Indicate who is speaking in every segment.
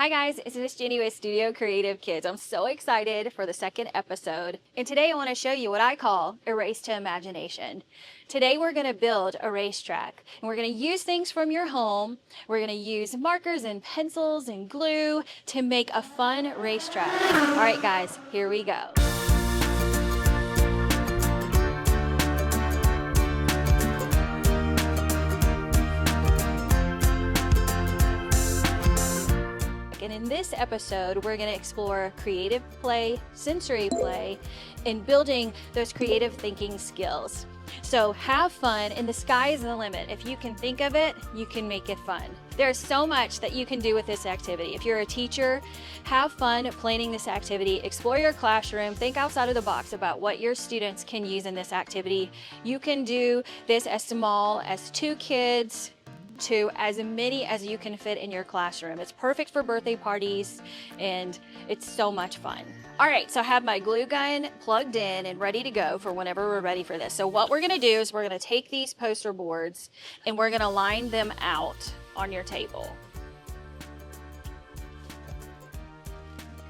Speaker 1: Hi guys, it's Miss Jenny with Studio Creative Kids. I'm so excited for the second episode. And today I want to show you what I call a race to imagination. Today we're going to build a racetrack and we're going to use things from your home. We're going to use markers and pencils and glue to make a fun racetrack. All right guys, here we go. And in this episode, we're going to explore creative play, sensory play, and building those creative thinking skills. So have fun, and the sky is the limit. If you can think of it, you can make it fun. There's so much that you can do with this activity. If you're a teacher, have fun planning this activity. Explore your classroom. Think outside of the box about what your students can use in this activity. You can do this as small as 2 kids, to as many as you can fit in your classroom. It's perfect for birthday parties and it's so much fun. All right, so I have my glue gun plugged in and ready to go for whenever we're ready for this. So what we're gonna do is we're gonna take these poster boards and we're gonna line them out on your table.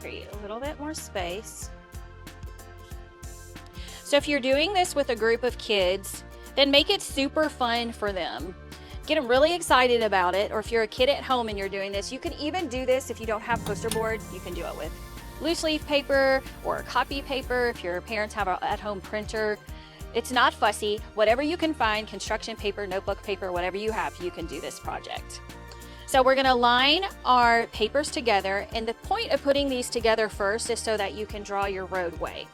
Speaker 1: Create a little bit more space. So if you're doing this with a group of kids, then make it super fun for them. Get them really excited about it, or if you're a kid at home and you're doing this, you can even do this if you don't have poster board, you can do it with loose leaf paper or copy paper if your parents have an at-home printer. It's not fussy. Whatever you can find, construction paper, notebook paper, whatever you have, you can do this project. So we're gonna line our papers together, and the point of putting these together first is so that you can draw your roadway.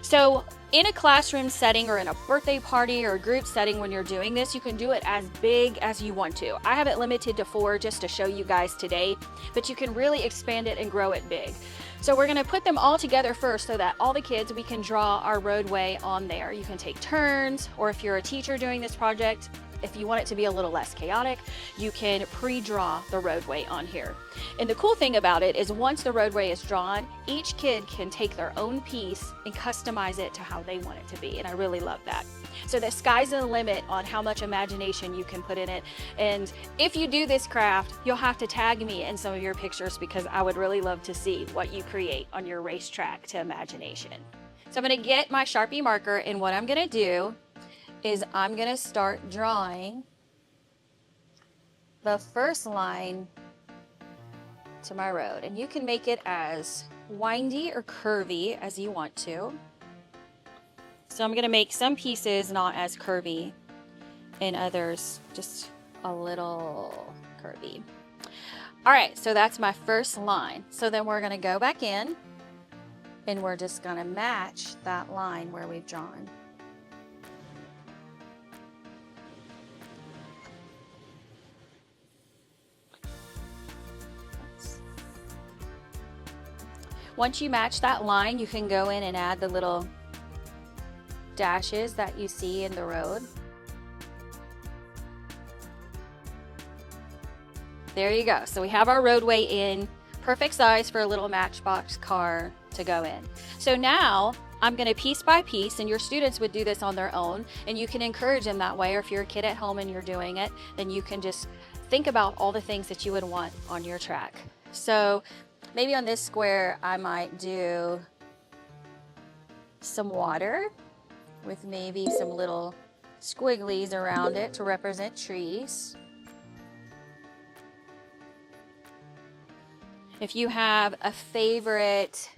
Speaker 1: So in a classroom setting or in a birthday party or a group setting, when you're doing this, you can do it as big as you want to. I have it limited to 4 just to show you guys today, but you can really expand it and grow it big. So we're gonna put them all together first so that all the kids, we can draw our roadway on there. You can take turns, or if you're a teacher doing this project, if you want it to be a little less chaotic, you can pre-draw the roadway on here. And the cool thing about it is once the roadway is drawn, each kid can take their own piece and customize it to how they want it to be. And I really love that. So the sky's the limit on how much imagination you can put in it. And if you do this craft, you'll have to tag me in some of your pictures because I would really love to see what you create on your racetrack to imagination. So I'm gonna get my Sharpie marker, and what I'm gonna do is I'm gonna start drawing the first line to my road. And you can make it as windy or curvy as you want to. So I'm gonna make some pieces not as curvy and others just a little curvy. All right, so that's my first line. So then we're gonna go back in and we're just gonna match that line where we've drawn. Once you match that line, you can go in and add the little dashes that you see in the road. There you go. So we have our roadway in, perfect size for a little Matchbox car to go in. So now I'm gonna piece by piece, and your students would do this on their own, and you can encourage them that way, or if you're a kid at home and you're doing it, then you can just think about all the things that you would want on your track. So maybe on this square, I might do some water with maybe some little squigglies around it to represent trees. If you have a favorite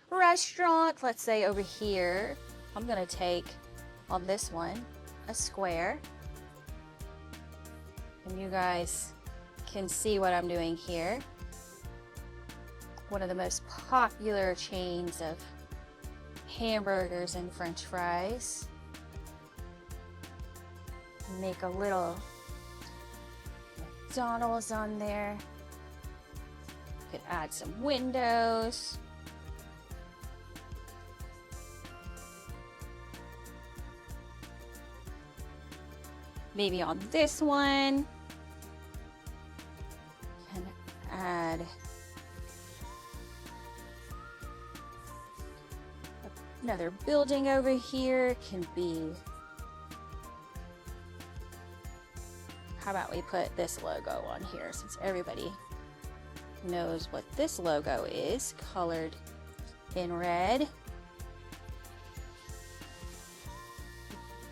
Speaker 1: restaurant, let's say over here, I'm gonna take on this one a square. And you guys can see what I'm doing here. One of the most popular chains of hamburgers and French fries. Make a little McDonald's on there. Could add some windows. Maybe on this one, can add another building over here. Can be, how about we put this logo on here since everybody knows what this logo is, colored in red.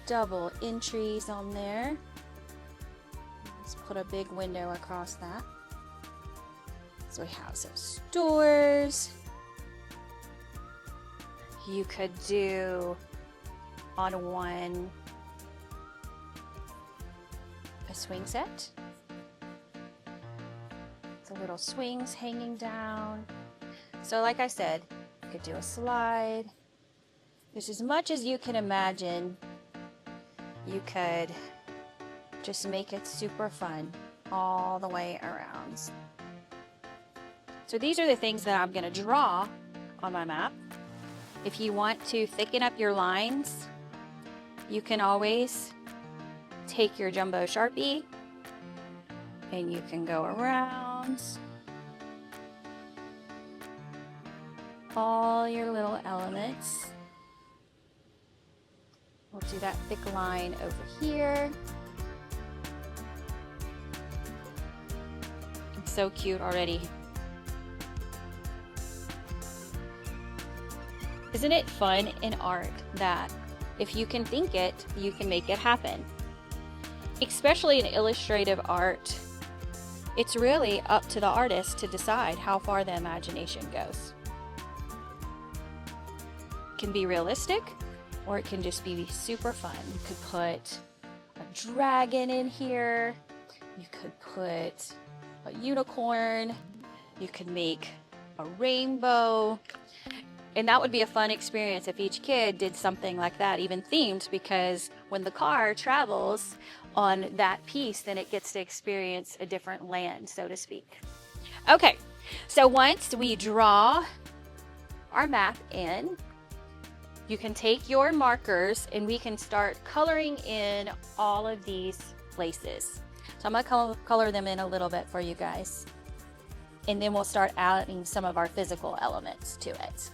Speaker 1: Double entries on there. Let's put a big window across that. So we have some stores. You could do on one a swing set. The little swings hanging down. So like I said, you could do a slide. There's as much as you can imagine. You could just make it super fun all the way around. So these are the things that I'm going to draw on my map. If you want to thicken up your lines, you can always take your jumbo Sharpie and you can go around all your little elements. We'll do that thick line over here. It's so cute already. Isn't it fun in art that if you can think it, you can make it happen? Especially in illustrative art, it's really up to the artist to decide how far the imagination goes. It can be realistic, or it can just be super fun. You could put a dragon in here. You could put a unicorn. You could make a rainbow. And that would be a fun experience if each kid did something like that, even themed, because when the car travels on that piece, then it gets to experience a different land, so to speak. Okay, so once we draw our map in, you can take your markers and we can start coloring in all of these places. So I'm gonna color them in a little bit for you guys. And then we'll start adding some of our physical elements to it.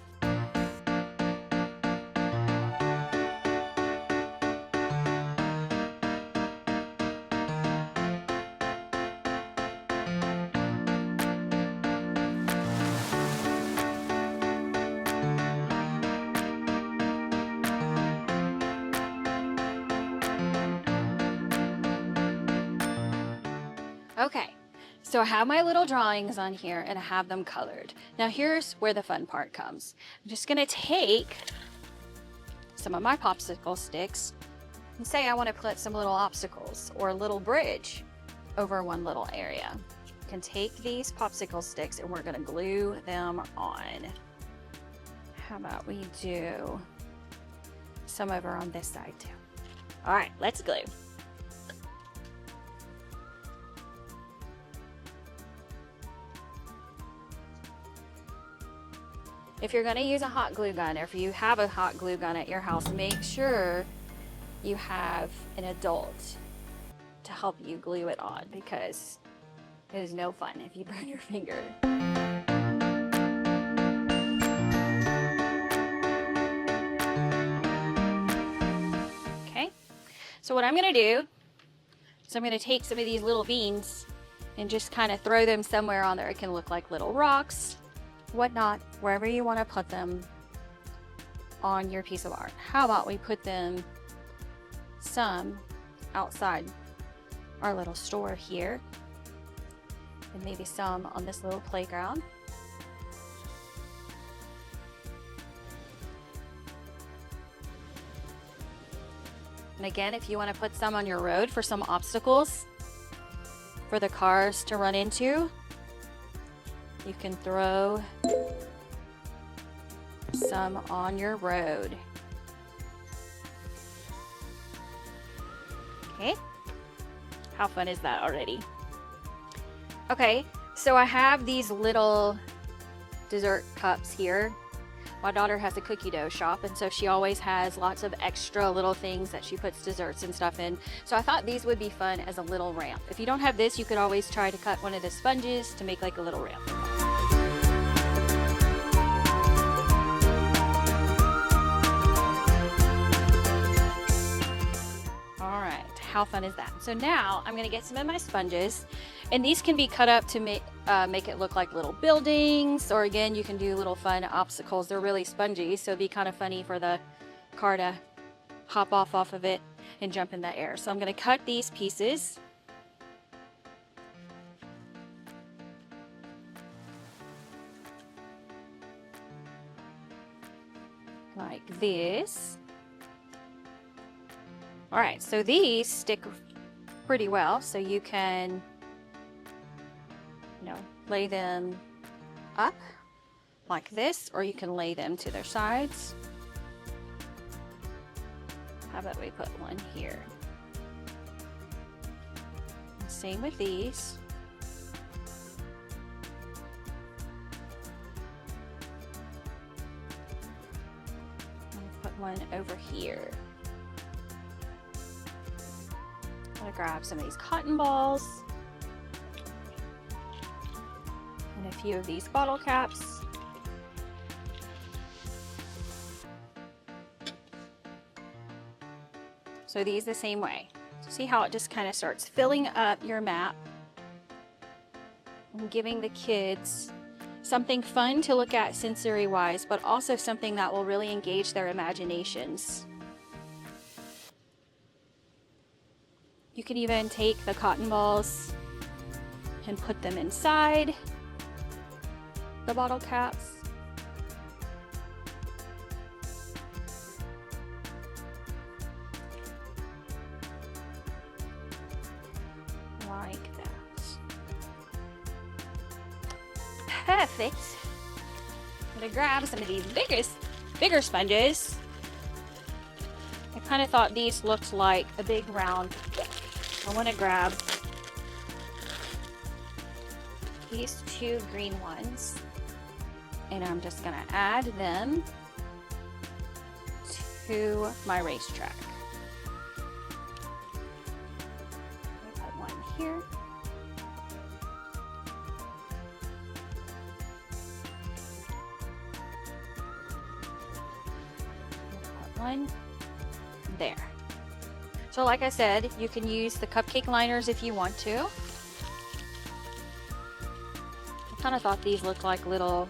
Speaker 1: Okay, so I have my little drawings on here and I have them colored. Now here's where the fun part comes. I'm just gonna take some of my popsicle sticks and say I want to put some little obstacles or a little bridge over one little area. You can take these popsicle sticks and we're gonna glue them on. How about we do some over on this side too? All right, let's glue. If you're going to use a hot glue gun, or if you have a hot glue gun at your house, make sure you have an adult to help you glue it on, because it is no fun if you burn your finger. Okay, so what I'm going to do is I'm going to take some of these little beans and just kind of throw them somewhere on there. It can look like little rocks, whatnot, wherever you want to put them on your piece of art. How about we put them some outside our little store here, and maybe some on this little playground. And again, if you want to put some on your road for some obstacles for the cars to run into, you can throw some on your road. Okay, how fun is that already? Okay, so I have these little dessert cups here. My daughter has a cookie dough shop, and so she always has lots of extra little things that she puts desserts and stuff in. So I thought these would be fun as a little ramp. If you don't have this, you could always try to cut one of the sponges to make like a little ramp. All right, how fun is that? So now I'm gonna get some of my sponges, and these can be cut up to make make it look like little buildings, or again, you can do little fun obstacles. They're really spongy, so it'd be kind of funny for the car to hop off of it and jump in the air. So I'm going to cut these pieces. Like this. All right, so these stick pretty well, so you can, lay them up like this, or you can lay them to their sides. How about we put one here? Same with these. Put one over here. I'm gonna grab some of these cotton balls and a few of these bottle caps. So these the same way. See how it just kind of starts filling up your map and giving the kids something fun to look at sensory wise, but also something that will really engage their imaginations. You can even take the cotton balls and put them inside the bottle caps. Like that. Perfect. I'm gonna grab some of these bigger sponges. I kind of thought these looked like a big round. I want to grab these two green ones, and I'm just gonna add them to my racetrack. Put one here. Put one there. So like I said, you can use the cupcake liners if you want to. I kind of thought these looked like little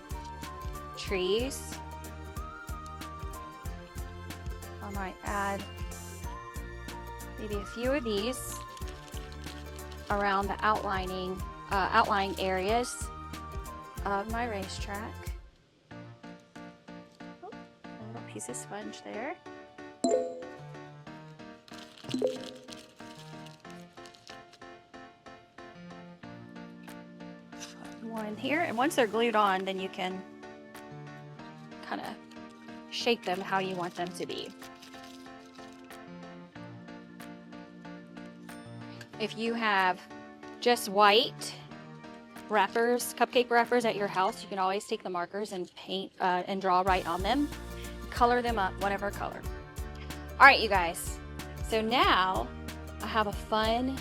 Speaker 1: trees. I might add maybe a few of these around the outlying areas of my racetrack. Oh, a little piece of sponge there. One here, and once they're glued on, then you can kind of shape them how you want them to be. If you have just white wrappers, cupcake wrappers at your house, you can always take the markers and paint and draw right on them. Color them up, whatever color. All right, you guys. So now I have a fun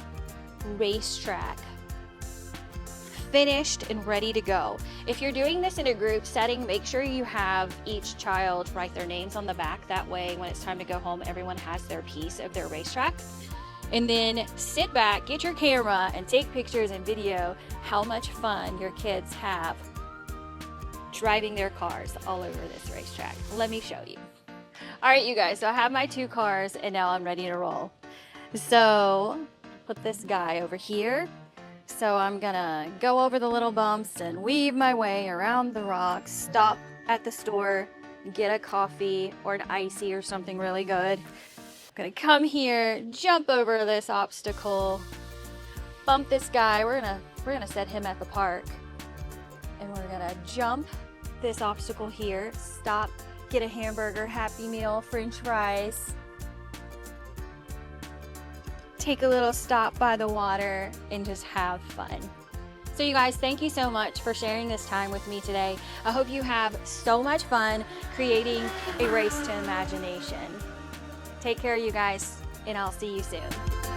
Speaker 1: racetrack finished and ready to go. If you're doing this in a group setting, make sure you have each child write their names on the back. That way, when it's time to go home, everyone has their piece of their racetrack. And then sit back, get your camera, and take pictures and video how much fun your kids have driving their cars all over this racetrack. Let me show you. All right, you guys, so I have my two cars, and now I'm ready to roll. So put this guy over here. So I'm gonna go over the little bumps and weave my way around the rocks, stop at the store, get a coffee or an icy or something really good. I'm gonna come here, jump over this obstacle, bump this guy. We're gonna set him at the park, and we're gonna jump this obstacle here, stop, get a hamburger, Happy Meal, French fries, take a little stop by the water, and just have fun. So you guys, thank you so much for sharing this time with me today. I hope you have so much fun creating a race to imagination. Take care, you guys, and I'll see you soon.